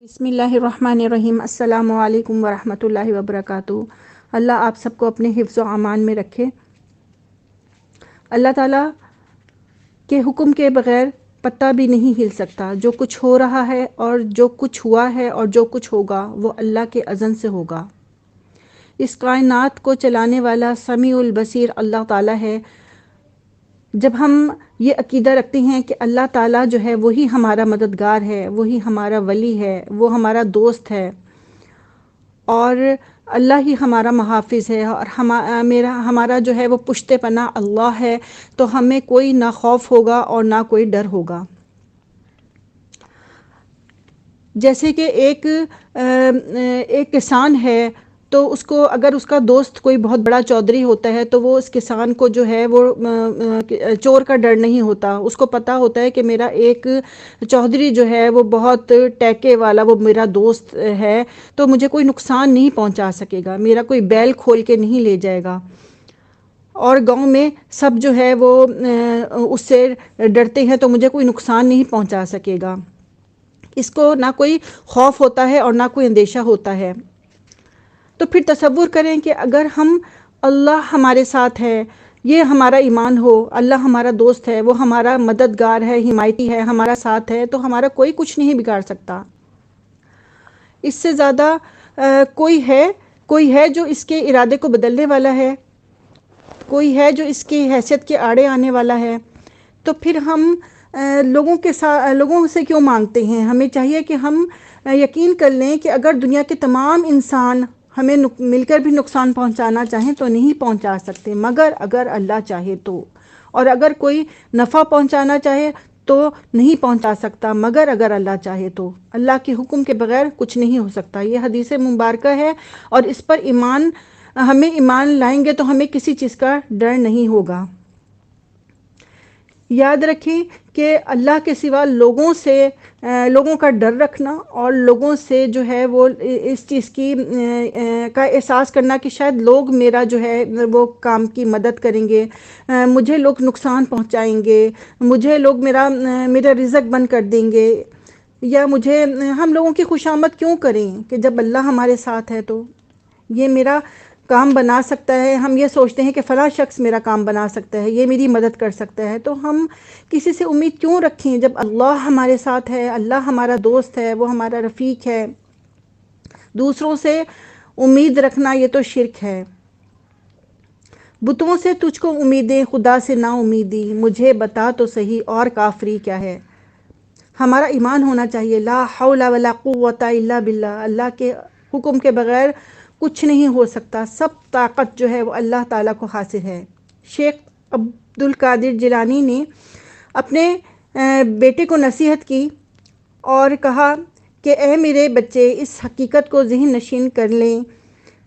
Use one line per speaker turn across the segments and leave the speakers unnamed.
بسم اللہ الرحمن الرحیم۔ السلام علیکم ورحمۃ اللہ وبرکاتہ۔ اللہ آپ سب کو اپنے حفظ و امان میں رکھے۔ اللہ تعالیٰ کے حکم کے بغیر پتہ بھی نہیں ہل سکتا۔ جو کچھ ہو رہا ہے اور جو کچھ ہوا ہے اور جو کچھ ہوگا وہ اللہ کے اذن سے ہوگا۔ اس کائنات کو چلانے والا سمیع البصیر اللہ تعالیٰ ہے۔ جب ہم یہ عقیدہ رکھتے ہیں کہ اللہ تعالیٰ جو ہے وہی ہمارا مددگار ہے، وہی ہمارا ولی ہے، وہ ہمارا دوست ہے اور اللہ ہی ہمارا محافظ ہے اور ہمارا جو ہے وہ پشت پناہ اللہ ہے، تو ہمیں کوئی نہ خوف ہوگا اور نہ کوئی ڈر ہوگا۔ جیسے کہ ایک کسان ہے، تو اس کو اگر اس کا دوست کوئی بہت بڑا چودھری ہوتا ہے تو وہ اس کسان کو جو ہے وہ چور کا ڈر نہیں ہوتا۔ اس کو پتہ ہوتا ہے کہ میرا ایک چودھری جو ہے وہ بہت ٹیکے والا، وہ میرا دوست ہے، تو مجھے کوئی نقصان نہیں پہنچا سکے گا، میرا کوئی بیل کھول کے نہیں لے جائے گا۔ اور گاؤں میں سب جو ہے وہ اس سے ڈرتے ہیں، تو مجھے کوئی نقصان نہیں پہنچا سکے گا۔ اس کو نہ کوئی خوف ہوتا ہے اور نہ کوئی اندیشہ ہوتا ہے۔ تو پھر تصور کریں کہ اگر اللہ ہمارے ساتھ ہے، یہ ہمارا ایمان ہو، اللہ ہمارا دوست ہے، وہ ہمارا مددگار ہے، حمایتی ہے، ہمارا ساتھ ہے، تو ہمارا کوئی کچھ نہیں بگاڑ سکتا۔ اس سے زیادہ کوئی ہے جو اس کے ارادے کو بدلنے والا ہے، کوئی ہے جو اس کی حیثیت کے آڑے آنے والا ہے۔ تو پھر ہم لوگوں سے کیوں مانگتے ہیں؟ ہمیں چاہیے کہ ہم یقین کر لیں کہ اگر دنیا کے تمام انسان ہمیں مل کر بھی نقصان پہنچانا چاہیں تو نہیں پہنچا سکتے، مگر اگر اللہ چاہے تو، اور اگر کوئی نفع پہنچانا چاہے تو نہیں پہنچا سکتا، مگر اگر اللہ چاہے تو۔ اللہ کے حکم کے بغیر کچھ نہیں ہو سکتا۔ یہ حدیث مبارکہ ہے اور اس پر ہمیں ایمان لائیں گے تو ہمیں کسی چیز کا ڈر نہیں ہوگا۔ یاد رکھیں کہ اللہ کے سوا لوگوں کا ڈر رکھنا اور لوگوں سے جو ہے وہ اس چیز کا احساس کرنا کہ شاید لوگ میرا جو ہے وہ کام کی مدد کریں گے، مجھے لوگ نقصان پہنچائیں گے، مجھے لوگ میرا رزق بند کر دیں گے، یا ہم لوگوں کی خوشامد کیوں کریں کہ جب اللہ ہمارے ساتھ ہے تو یہ میرا کام بنا سکتا ہے۔ ہم یہ سوچتے ہیں کہ فلاں شخص میرا کام بنا سکتا ہے، یہ میری مدد کر سکتا ہے، تو ہم کسی سے امید کیوں رکھیں جب اللہ ہمارے ساتھ ہے، اللہ ہمارا دوست ہے، وہ ہمارا رفیق ہے۔ دوسروں سے امید رکھنا یہ تو شرک ہے۔ بتوں سے تجھ کو امیدیں، خدا سے نا امیدی، مجھے بتا تو صحیح اور کافری کیا ہے۔ ہمارا ایمان ہونا چاہیے لا حول ولا قوت الا باللہ، اللہ کے حکم کے بغیر کچھ نہیں ہو سکتا، سب طاقت جو ہے وہ اللہ تعالیٰ کو حاصل ہے۔ شیخ عبد القادر جیلانی نے اپنے بیٹے کو نصیحت کی اور کہا کہ اے میرے بچے، اس حقیقت کو ذہن نشین کر لیں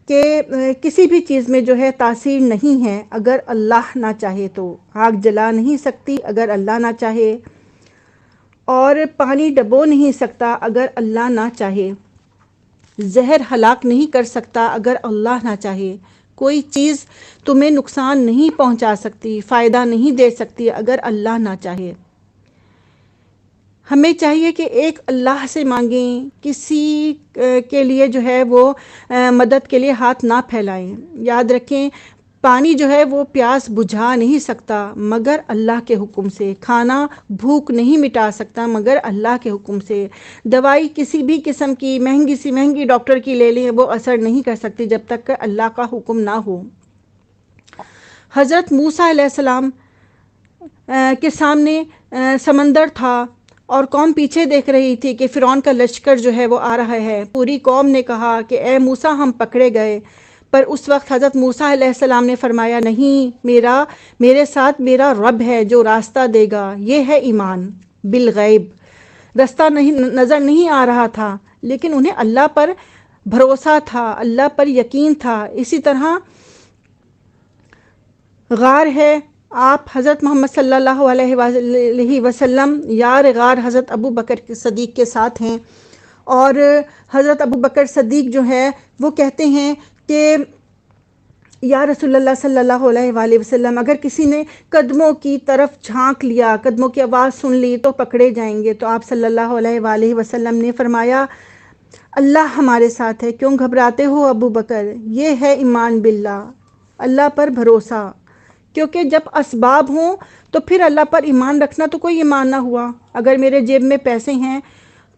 کہ کسی بھی چیز میں جو ہے تاثیر نہیں ہے اگر اللہ نہ چاہے تو۔ آگ جلا نہیں سکتی اگر اللہ نہ چاہے، اور پانی ڈبو نہیں سکتا اگر اللہ نہ چاہے، زہر ہلاک نہیں کر سکتا اگر اللہ نہ چاہے، کوئی چیز تمہیں نقصان نہیں پہنچا سکتی، فائدہ نہیں دے سکتی اگر اللہ نہ چاہے۔ ہمیں چاہیے کہ ایک اللہ سے مانگیں، کسی کے لیے جو ہے وہ مدد کے لیے ہاتھ نہ پھیلائیں۔ یاد رکھیں پانی جو ہے وہ پیاس بجھا نہیں سکتا مگر اللہ کے حکم سے، کھانا بھوک نہیں مٹا سکتا مگر اللہ کے حکم سے، دوائی کسی بھی قسم کی مہنگی سی مہنگی ڈاکٹر کی لے لیں وہ اثر نہیں کر سکتی جب تک کہ اللہ کا حکم نہ ہو۔ حضرت موسیٰ علیہ السلام کے سامنے سمندر تھا اور قوم پیچھے دیکھ رہی تھی کہ فرعون کا لشکر جو ہے وہ آ رہا ہے۔ پوری قوم نے کہا کہ اے موسیٰ ہم پکڑے گئے، پر اس وقت حضرت موسیٰ علیہ السلام نے فرمایا نہیں، میرے ساتھ میرا رب ہے جو راستہ دے گا۔ یہ ہے ایمان بالغیب۔ راستہ نظر نہیں آ رہا تھا لیکن انہیں اللہ پر بھروسہ تھا، اللہ پر یقین تھا۔ اسی طرح غار ہے، آپ حضرت محمد صلی اللہ علیہ وسلم یار غار حضرت ابو بکر صدیق کے ساتھ ہیں، اور حضرت ابو بکر صدیق جو ہے وہ کہتے ہیں کہ یا رسول اللہ صلی اللہ علیہ وسلم، اگر کسی نے قدموں کی طرف جھانک لیا، قدموں کی آواز سن لی تو پکڑے جائیں گے۔ تو آپ صلی اللہ علیہ وسلم نے فرمایا اللہ ہمارے ساتھ ہے، کیوں گھبراتے ہو ابو بکر؟ یہ ہے ایمان باللہ، اللہ پر بھروسہ۔ کیونکہ جب اسباب ہوں تو پھر اللہ پر ایمان رکھنا تو کوئی ایمان نہ ہوا۔ اگر میرے جیب میں پیسے ہیں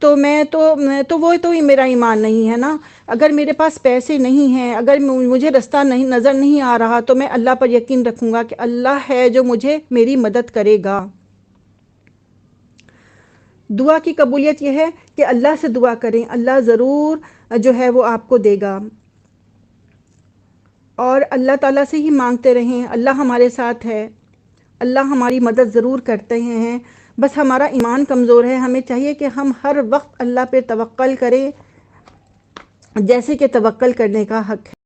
تو وہ تو میرا ایمان نہیں ہے نا۔ اگر میرے پاس پیسے نہیں ہیں، اگر مجھے رستہ نہیں نظر نہیں آ رہا، تو میں اللہ پر یقین رکھوں گا کہ اللہ ہے جو مجھے میری مدد کرے گا۔ دعا کی قبولیت یہ ہے کہ اللہ سے دعا کریں، اللہ ضرور جو ہے وہ آپ کو دے گا، اور اللہ تعالیٰ سے ہی مانگتے رہیں۔ اللہ ہمارے ساتھ ہے، اللہ ہماری مدد ضرور کرتے ہیں، بس ہمارا ایمان کمزور ہے۔ ہمیں چاہیے کہ ہم ہر وقت اللہ پہ توکل کریں، جیسے کہ توکل کرنے کا حق ہے۔